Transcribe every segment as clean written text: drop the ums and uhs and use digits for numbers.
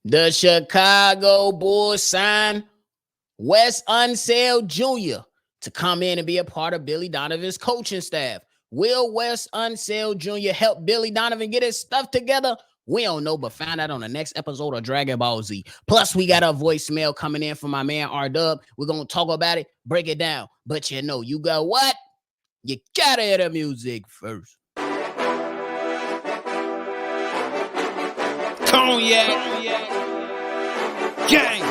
The Chicago Bulls signed Wes Unseld Jr. to come in and be a part of Billy Donovan's coaching staff. Will Wes Unseld Jr. help Billy Donovan get his stuff together? We don't know, but find out on the next episode of Dragon Ball Z. Plus, we got a voicemail coming in from my man R-Dub. We're going to talk about it, break it down. But you got what? You got to hear the music first. Cognac. Gang.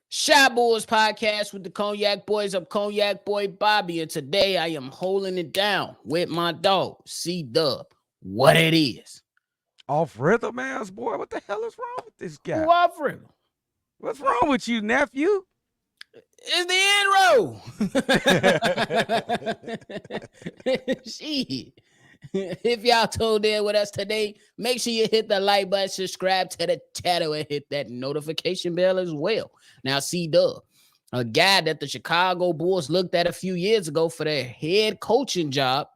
Shy Bulls podcast with the Cognac Boys. I'm Cognac Boy Bobby, and today I am holding it down with my dog, CDubb. What it is? Off rhythm ass boy. What the hell is wrong with this guy? Who off rhythm? What's wrong with you, nephew? It's the intro. Shit. If y'all tuned in with us today, make sure you hit the like button, subscribe to the channel, and hit that notification bell as well. Now, CDubb, a guy that the Chicago Bulls looked at a few years ago for their head coaching job.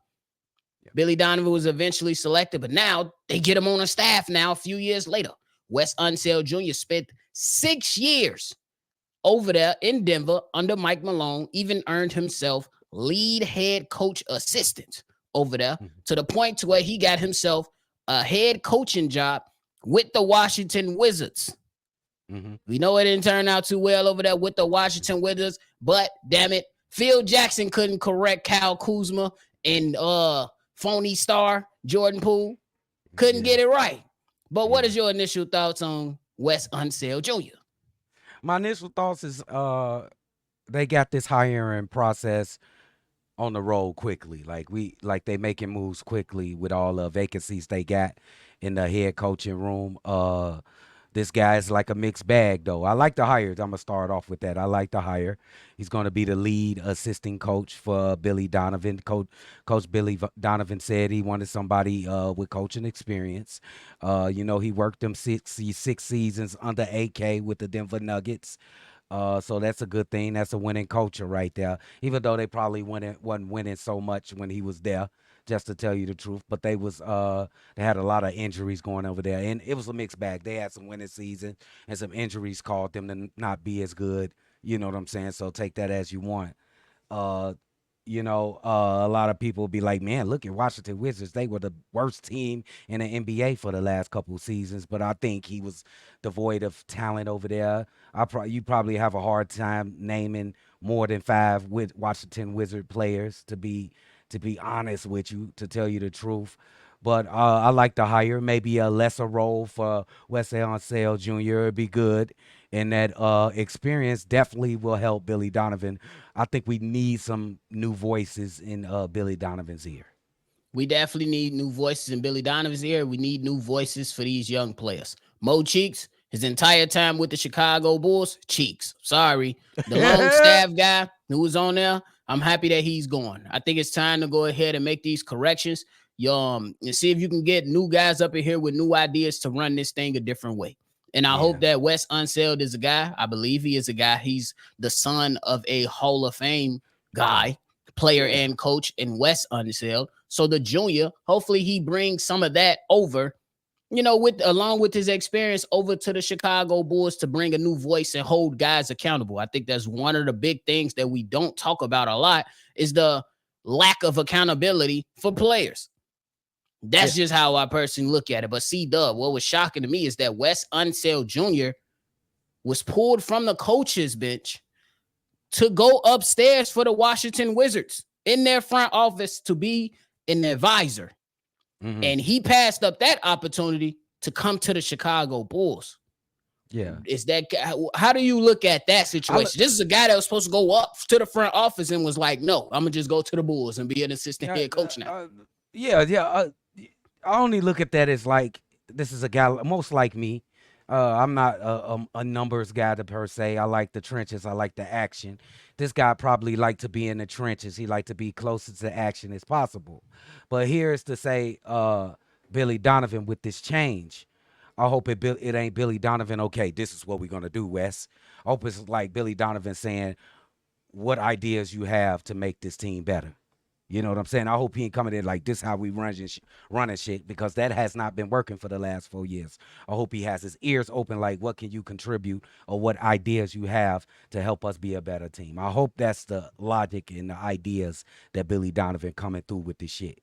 Billy Donovan was eventually selected, but now they get him on a staff now a few years later. Wes Unseld Jr. spent 6 years over there in Denver under Mike Malone, even earned himself lead head coach assistant over there to the point to where he got himself a head coaching job with the Washington Wizards. We know it didn't turn out too well over there with the Washington Wizards, but damn it, Phil Jackson couldn't correct Kyle Kuzma and phony star Jordan Poole. Couldn't get it right. But what is your initial thoughts on Wes Unseld Jr.? My initial thoughts is they got this hiring process on the road quickly. Like they making moves quickly with all the vacancies they got in the head coaching room. This guy is like a mixed bag, though. I like the hire. I'm going to start off with that. I like the hire. He's going to be the lead assistant coach for Billy Donovan. Coach Billy Donovan said he wanted somebody with coaching experience. He worked them six seasons under AK with the Denver Nuggets. So that's a good thing. That's a winning culture right there. Even though they probably wasn't winning so much when he was there, just to tell you the truth. But they had a lot of injuries going over there, and it was a mixed bag. They had some winning season, and some injuries caused them to not be as good. You know what I'm saying? So take that as you want. A lot of people be like, man, look at Washington Wizards. They were the worst team in the NBA for the last couple of seasons, but I think he was devoid of talent over there. You probably have a hard time naming more than 5 with Washington Wizard players to be honest with you, to tell you the truth. But I like the hire. Maybe a lesser role for Wes Unseld Jr. would be good. And that experience definitely will help Billy Donovan. I think we need some new voices in Billy Donovan's ear. We definitely need new voices in Billy Donovan's ear. We need new voices for these young players. Mo Cheeks, his entire time with the Chicago Bulls, Cheeks. Sorry. The long staff guy who was on there, I'm happy that he's gone. I think it's time to go ahead and make these corrections. And see if you can get new guys up in here with new ideas to run this thing a different way. And I hope that Wes Unseld is a guy. I believe he is a guy. He's the son of a Hall of Fame guy, player and coach in Wes Unseld. So the junior, hopefully he brings some of that over, along with his experience over to the Chicago Bulls to bring a new voice and hold guys accountable. I think that's one of the big things that we don't talk about a lot is the lack of accountability for players. That's just how I personally look at it. But CDubb, what was shocking to me is that Wes Unseld Jr. was pulled from the coach's bench to go upstairs for the Washington Wizards in their front office to be an advisor. And he passed up that opportunity to come to the Chicago Bulls. Yeah. How do you look at that situation? This is a guy that was supposed to go up to the front office and was like, no, I'm going to just go to the Bulls and be an assistant head coach now. I only look at that as like, this is a guy most like me. I'm not a numbers guy per se. I like the trenches. I like the action. This guy probably like to be in the trenches. He like to be closest to action as possible. But here's to say, Billy Donovan with this change. I hope it ain't Billy Donovan. Okay, this is what we're gonna do, Wes. I hope it's like Billy Donovan saying what ideas you have to make this team better. You know what I'm saying? I hope he ain't coming in like this how we running shit, because that has not been working for the last 4 years. I hope he has his ears open like what can you contribute or what ideas you have to help us be a better team. I hope that's the logic and the ideas that Billy Donovan coming through with this shit.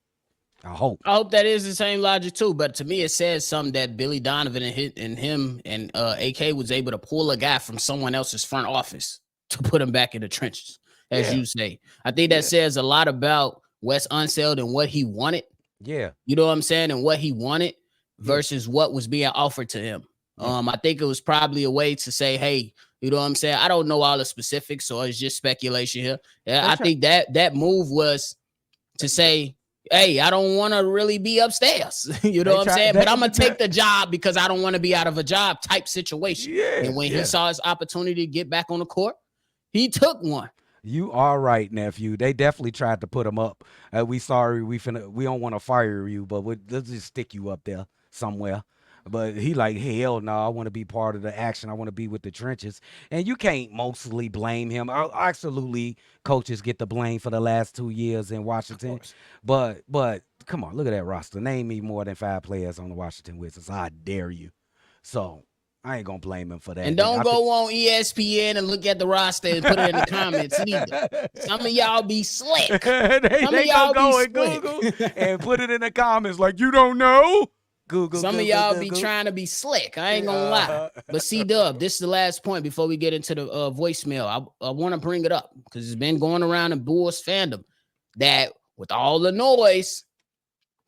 I hope. I hope that is the same logic too. But to me, it says something that Billy Donovan and him and AK was able to pull a guy from someone else's front office to put him back in the trenches, as you say. I think that says a lot about Wes Unseld and what he wanted. Yeah. You know what I'm saying? And what he wanted versus what was being offered to him. I think it was probably a way to say, hey, you know what I'm saying? I don't know all the specifics, so it's just speculation here. Yeah, I think that move was to say, hey, I don't want to really be upstairs. You know what I'm saying? But I'm going to take the job because I don't want to be out of a job type situation. Yeah, and when he saw his opportunity to get back on the court, he took one. You are right, nephew. They definitely tried to put him up. We sorry, we don't want to fire you, but let's just stick you up there somewhere. But he like, hell no, I want to be part of the action. I want to be with the trenches. And you can't mostly blame him. Absolutely, coaches get the blame for the last 2 years in Washington. But come on, look at that roster. Name me more than 5 players on the Washington Wizards. I dare you. So I ain't gonna blame him for that. And don't go on ESPN and look at the roster and put it in the comments either. Some of y'all be slick. Some of y'all go and Google and put it in the comments like you don't know. Google. Some of y'all be trying to be slick. I ain't gonna lie. But CDubb, this is the last point before we get into the voicemail. I want to bring it up because it's been going around in Bulls fandom that with all the noise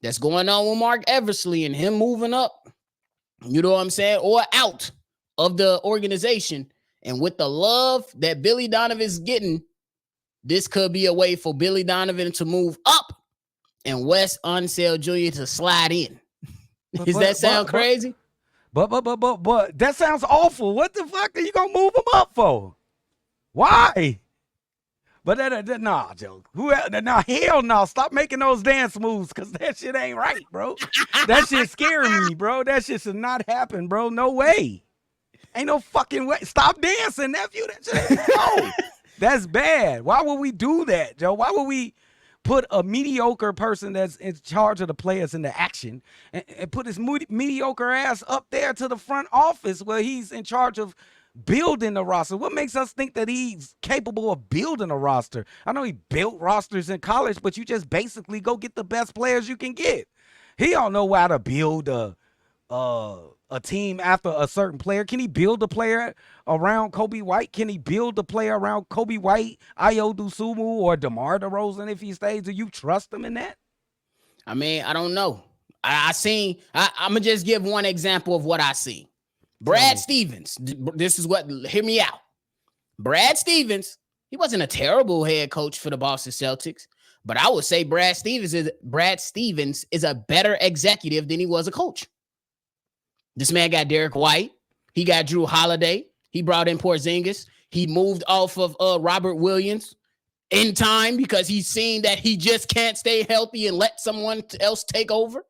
that's going on with Mark Eversley and him moving up, you know what I'm saying, or out of the organization, and with the love that Billy Donovan is getting, this could be a way for Billy Donovan to move up and Wes Unseld Jr. to slide in. Does that sound crazy? But that sounds awful. What the fuck are you gonna move him up for? Why? But nah, Joe. Nah, hell no. Stop making those dance moves, because that shit ain't right, bro. That shit scaring me, bro. That shit should not happen, bro. No way. Ain't no fucking way. Stop dancing, nephew. That shit ain't That's bad. Why would we do that, Joe? Why would we put a mediocre person that's in charge of the players in the action and put his mediocre ass up there to the front office where he's in charge of building the roster? What makes us think that he's capable of building a roster? I know he built rosters in college, but you just basically go get the best players you can get. He don't know how to build a team after a certain player. Can he build a player around Kobe White? Can he build a player around Kobe White, Ayo Dosunmu, or DeMar DeRozan if he stays? Do you trust him in that? I mean, I don't know. I'm going to just give one example of what I see. Brad Stevens, this is what, hear me out. Brad Stevens, he wasn't a terrible head coach for the Boston Celtics, but I would say Brad Stevens is a better executive than he was a coach. This man got Derek White. He got Drew Holiday. He brought in Porzingis. He moved off of Robert Williams in time because he's seen that he just can't stay healthy and let someone else take over.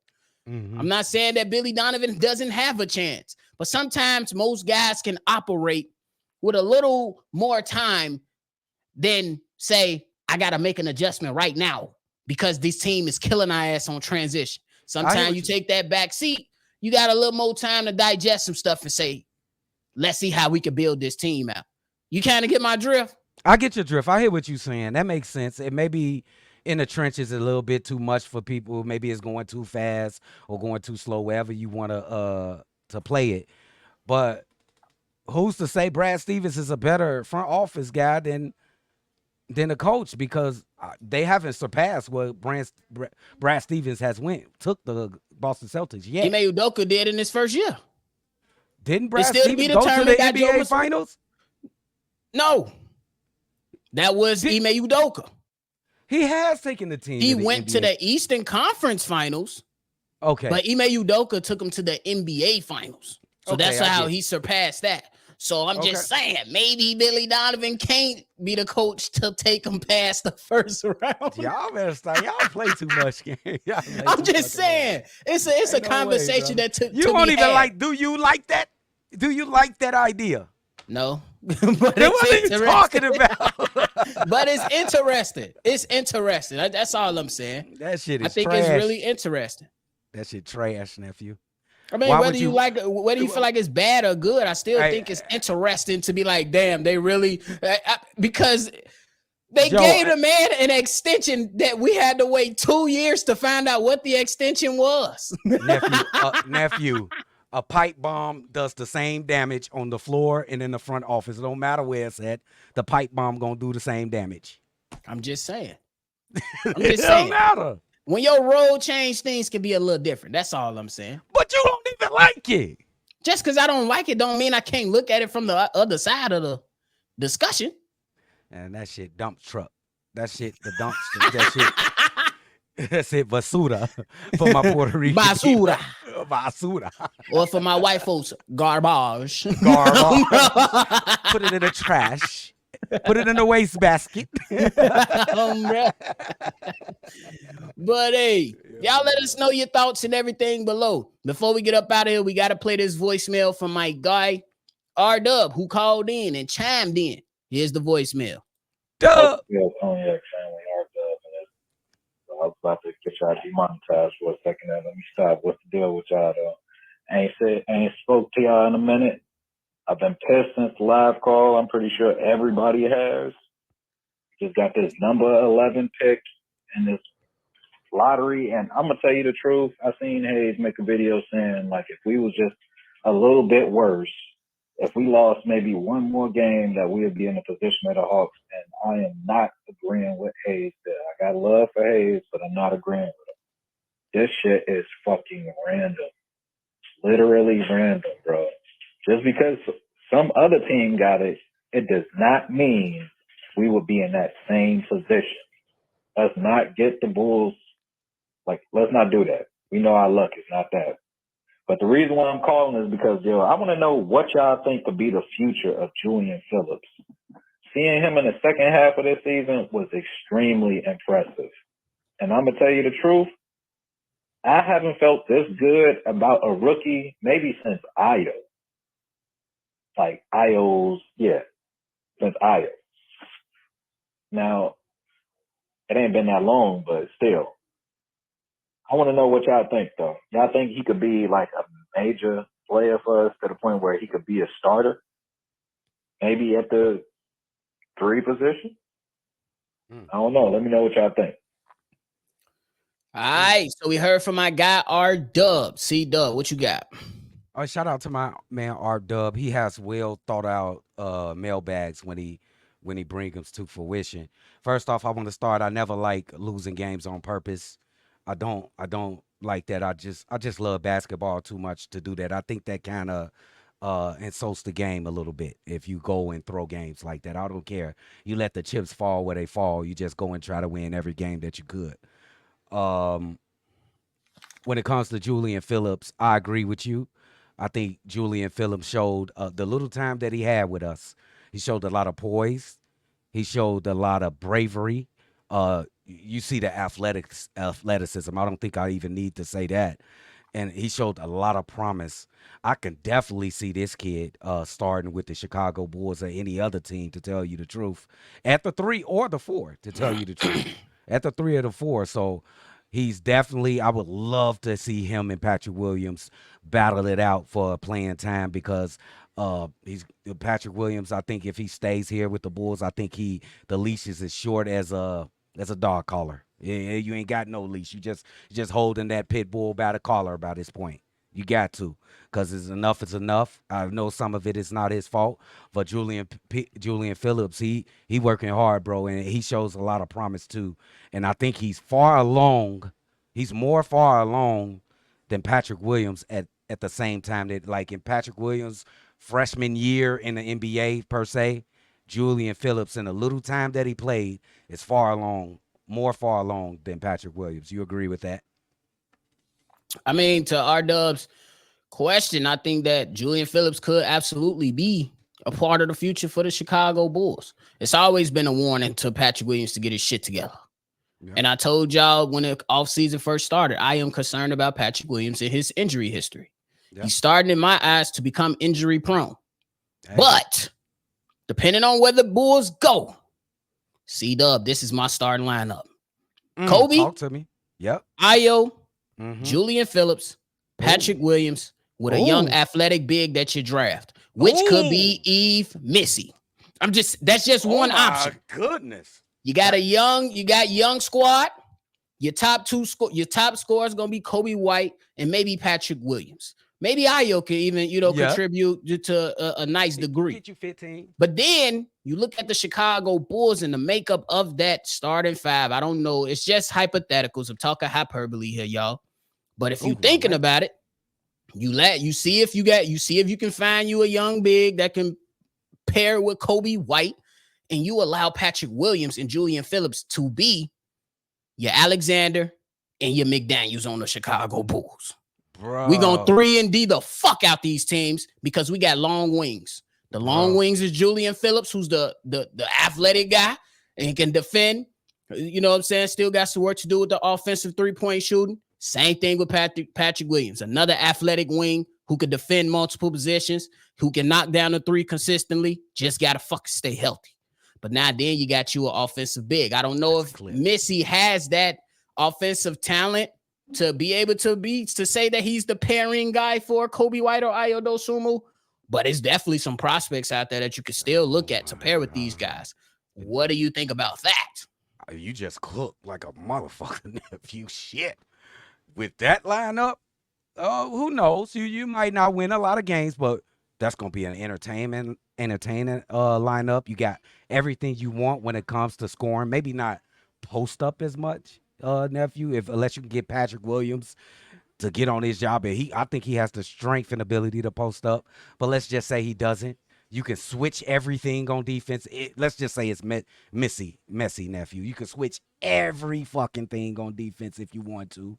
Mm-hmm. I'm not saying that Billy Donovan doesn't have a chance, but sometimes most guys can operate with a little more time than say, I got to make an adjustment right now because this team is killing our ass on transition. Sometimes you take that back seat. You got a little more time to digest some stuff and say, let's see how we can build this team out. You kind of get my drift? I get your drift. I hear what you're saying. That makes sense. It may be in the trenches a little bit too much for people. Maybe it's going too fast or going too slow, wherever you want to play it. But who's to say Brad Stevens is a better front office guy than a coach? Because they haven't surpassed what Brad Stevens took the Boston Celtics yet. Ime Udoka did in his first year. Didn't Brad Stevens go to the NBA Finals? No. That was Ime Udoka. He has taken the team. He went to the Eastern Conference Finals. Okay. But Ime Udoka took him to the NBA Finals. So that's how he surpassed that. So I'm Okay. just saying, maybe Billy Donovan can't be the coach to take him past the first round. Y'all better stop. Y'all play too much game. Y'all play I'm too just fucking much. saying, it's a Ain't no way, conversation brother. that You to won't be even had. like. Do you like that? Do you like that idea? No, but Then it's what are you interesting. talking about? But it's interesting. It's interesting. That's all I'm saying. That shit I is think it's really trash. interesting. That shit trash, nephew. I mean, Why whether would you you? feel like it's bad or good, I still Hey, think it's interesting to be like, damn, they really because they Joe, gave the man an extension that we had to wait 2 years to find out what the extension was. nephew, a pipe bomb does the same damage on the floor and in the front office. It don't matter where it's at. The pipe bomb gonna do the same damage. I'm just saying. I'm It just don't saying. matter. When your role change, things can be a little different. That's all I'm saying. But you don't even like it. Just because I don't like it, don't mean I can't look at it from the other side of the discussion. And that shit dump truck. That shit the dumpster. That shit. That's it. Basura for my Puerto Rican people. Basura. Basura. Or for my white folks, garbage. Garbage. Put it in the trash. Put it in the waste basket. But hey, y'all let us know your thoughts and everything below. Before we get up out of here, we got to play this voicemail from my guy, R-Dub, who called in and chimed in. Here's the voicemail. Duh. Yeah, Cognac family, R-Dub, and it's, I was about to get y'all demonetized for a second. Let me stop. What's the deal with y'all, though? Ain't spoke to y'all in a minute. I've been pissed since the live call. I'm pretty sure everybody has. Just got this number 11 pick in this lottery, and I'm gonna tell you the truth. I seen Hayes make a video saying like if we was just a little bit worse, if we lost maybe one more game, that we would be in the position of the Hawks. And I am not agreeing with Hayes there. I got love for Hayes, but I'm not agreeing with him. This shit is fucking random. It's literally random, bro. Just because some other team got it, it does not mean we would be in that same position. Let's not get the Bulls. Like, let's not do that. We know our luck is not that. But the reason why I'm calling is because, yo, I want to know what y'all think could be the future of Julian Phillips. Seeing him in the second half of this season was extremely impressive. And I'm going to tell you the truth, I haven't felt this good about a rookie maybe since Io. Like, since Io. Now, it ain't been that long, but still. I want to know what y'all think, though. Y'all think he could be like a major player for us to the point where he could be a starter? Maybe at the 3 position? I don't know. Let me know what y'all think. All right. So we heard from my guy, R-Dub. CDubb, what you got? Oh, shout out to my man R-Dub. He has well thought out mailbags when he brings them to fruition. First off, I want to start. I never like losing games on purpose. I don't like that. I just love basketball too much to do that. I think that kind of insults the game a little bit if you go and throw games like that. I don't care. You let the chips fall where they fall. You just go and try to win every game that you could. When it comes to Julian Phillips, I agree with you. I think Julian Phillips showed the little time that he had with us. He showed a lot of poise. He showed a lot of bravery. You see the athleticism. I don't think I even need to say that. And he showed a lot of promise. I can definitely see this kid starting with the Chicago Bulls or any other team, to tell you the truth, at the 3 or the 4, to tell you the truth, at the 3 or the 4. So he's definitely, I would love to see him and Patrick Williams battle it out for playing time, because he's Patrick Williams. I think if he stays here with the Bulls, I think the leash is as short as a dog collar. Yeah, you ain't got no leash. You just holding that pit bull by the collar about this point. You got to, because it's enough. It's enough. I know some of it is not his fault, but Julian Phillips, he working hard, bro, and he shows a lot of promise too. And I think he's far along. He's more far along than Patrick Williams at the same time. That, like, in Patrick Williams' freshman year in the NBA per se, Julian Phillips, in the little time that he played, is more far along than Patrick Williams. You agree with that? I mean, to R-Dub's question, I think that Julian Phillips could absolutely be a part of the future for the Chicago Bulls. It's always been a warning to Patrick Williams to get his shit together. Yeah. And I told y'all when the offseason first started, I am concerned about Patrick Williams and his injury history. Yeah. He's starting, in my eyes, to become injury prone. Dang. But depending on where the Bulls go, CDubb, this is my starting lineup. Kobe, talk to me. Yep. Ayo, Julian Phillips, Patrick Williams, with a young athletic big that you draft, which could be Eve Missy. That's just one option. Goodness. You got young squad. Your top scorer is gonna be Kobe White and maybe Patrick Williams. Maybe Ayo could even, contribute to a nice degree. Get you 15. But then you look at the Chicago Bulls and the makeup of that starting five. I don't know. It's just hypotheticals. I'm talking hyperbole here, y'all. But if you're thinking about it, you see if you can find you a young big that can pair with Kobe White, and you allow Patrick Williams and Julian Phillips to be your Alexander and your McDaniels on the Chicago Bulls. Bro. We're going to 3-and-D the fuck out these teams because we got long wings. The long wings is Julian Phillips, who's the athletic guy and can defend. You know what I'm saying? Still got some work to do with the offensive three-point shooting. Same thing with Patrick Williams, another athletic wing who could defend multiple positions, who can knock down the three consistently. Just got to fucking stay healthy. But now then you got you an offensive big. I don't know if Missy has that offensive talent to be able to say that he's the pairing guy for Kobe White or Ayo Dosunmu, but it's definitely some prospects out there that you can still look at to pair with these guys. What do you think about that? You just cooked like a motherfucker, nephew. Shit. With that lineup, who knows? You might not win a lot of games, but that's gonna be an entertaining lineup. You got everything you want when it comes to scoring. Maybe not post up as much, nephew, unless you can get Patrick Williams to get on his job. And I think he has the strength and ability to post up. But let's just say he doesn't. You can switch everything on defense. Let's just say it's messy, nephew. You can switch every fucking thing on defense if you want to.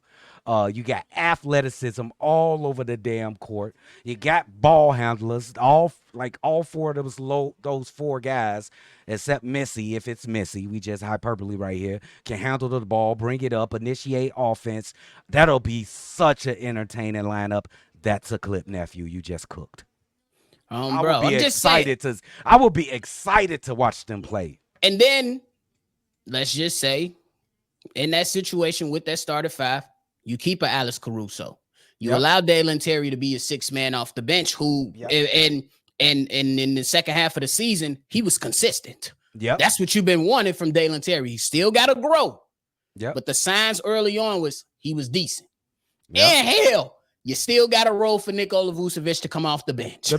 You got athleticism all over the damn court. You got ball handlers, all four of those four guys, except Missy. If it's Missy, we just hyperbole right here, can handle the ball, bring it up, initiate offense. That'll be such an entertaining lineup. That's a clip, nephew. You just cooked. I will be excited to watch them play. And then let's just say, in that situation with that starter five, you keep an Alex Caruso. You allow Dalen Terry to be a sixth man off the bench, who and in the second half of the season, he was consistent. Yeah, that's what you've been wanting from Dalen Terry. He still got to grow. Yeah, but the signs early on was he was decent. Yep. And hell, you still got to roll for Nikola Vucevic to come off the bench.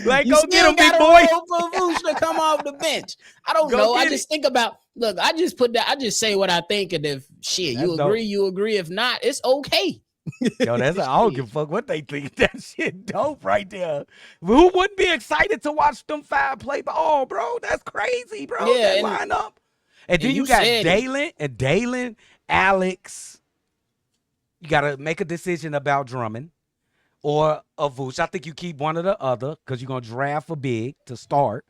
Like, go get him, big boy. Roll for Vuce to come off the bench. I don't know. I just think about. Look, I just say what I think, and if shit, you agree, you agree. If not, it's okay. Yo, I don't give a fuck what they think. That shit dope right there. Who wouldn't be excited to watch them five play ball, bro? That's crazy, bro. Yeah, that lineup. And then you got Dalen, Alex. You got to make a decision about Drummond or a Vooch. I think you keep one or the other because you're going to draft a big to start.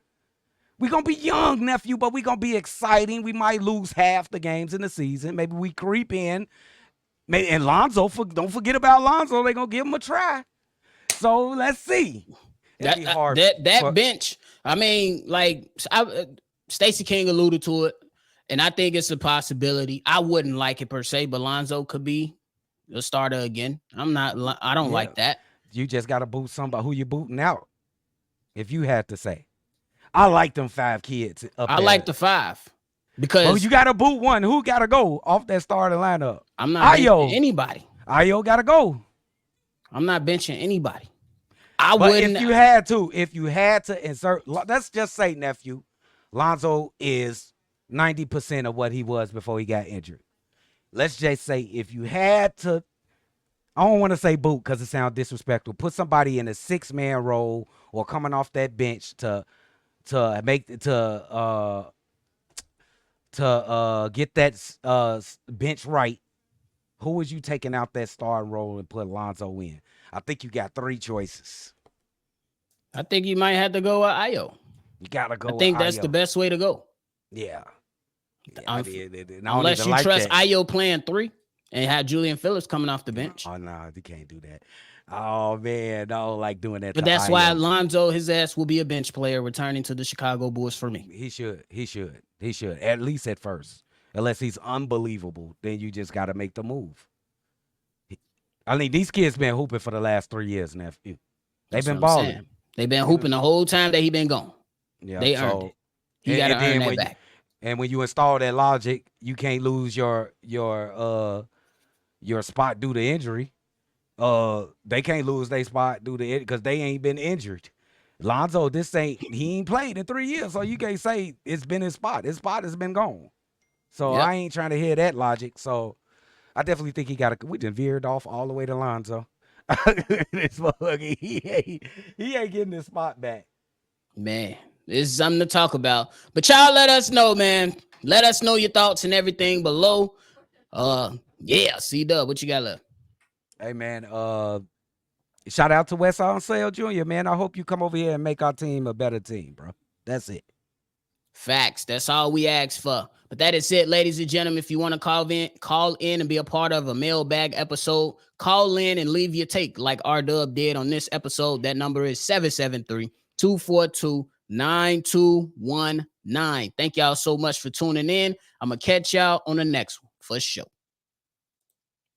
We're going to be young, nephew, but we're going to be exciting. We might lose half the games in the season. Maybe we creep in. And Lonzo, don't forget about Lonzo. They're going to give him a try. So let's see. It'd be hard. That bench, I mean, like Stacey King alluded to it. And I think it's a possibility. I wouldn't like it per se, but Lonzo could be a starter again. I don't like that. You just got to boot somebody. Who you booting out? If you had to say. I like them five kids up there. I like the five. Because you got to boot one. Who got to go off that starting lineup? I'm not benching anybody. Ayo got to go. I'm not benching anybody. If you had to insert, let's just say, nephew, Lonzo is 90% of what he was before he got injured. Let's just say if you had to, I don't want to say boot because it sounds disrespectful. Put somebody in a 6-man role or coming off that bench to get that bench right. Who was you taking out that star role and put Lonzo in? I think you got 3 choices. I think you might have to go with Ayo. You gotta go. I think with that's the Ayo. best way to go. Yeah. Um, I did. And I don't Unless even you like trust that. Ayo playing 3 and have Julian Phillips coming off the bench. Oh no, you can't do that. Oh man, I don't like doing that. But to that's why Ayo. Lonzo, his ass will be a bench player returning to the Chicago Bulls for me. He should. At least at first. Unless he's unbelievable, then you just got to make the move. I mean, these kids been hooping for the last 3 years, nephew. They've been balling. They've been hooping the whole time that he been gone. Yeah, they earned it. He got to earn that back. And when you install that logic, you can't lose your spot due to injury. They can't lose their spot due to it because they ain't been injured. Lonzo, he ain't played in 3 years, so you can't say it's been his spot. His spot has been gone. So I ain't trying to hear that logic. So I definitely think we done veered off all the way to Lonzo. This motherfucker, he ain't getting his spot back. Man, this is something to talk about. But y'all let us know, man. Let us know your thoughts and everything below. CDubb, what you got left? Hey man, shout out to Wes Unseld Jr. Man, I hope you come over here and make our team a better team, bro. That's it. Facts. That's all we ask for. But that is it, ladies and gentlemen. If you want to call in and be a part of a mailbag episode, call in and leave your take like R-Dub did on this episode. That number is 773-242-9219. Thank y'all so much for tuning in. I'm going to catch y'all on the next one for sure.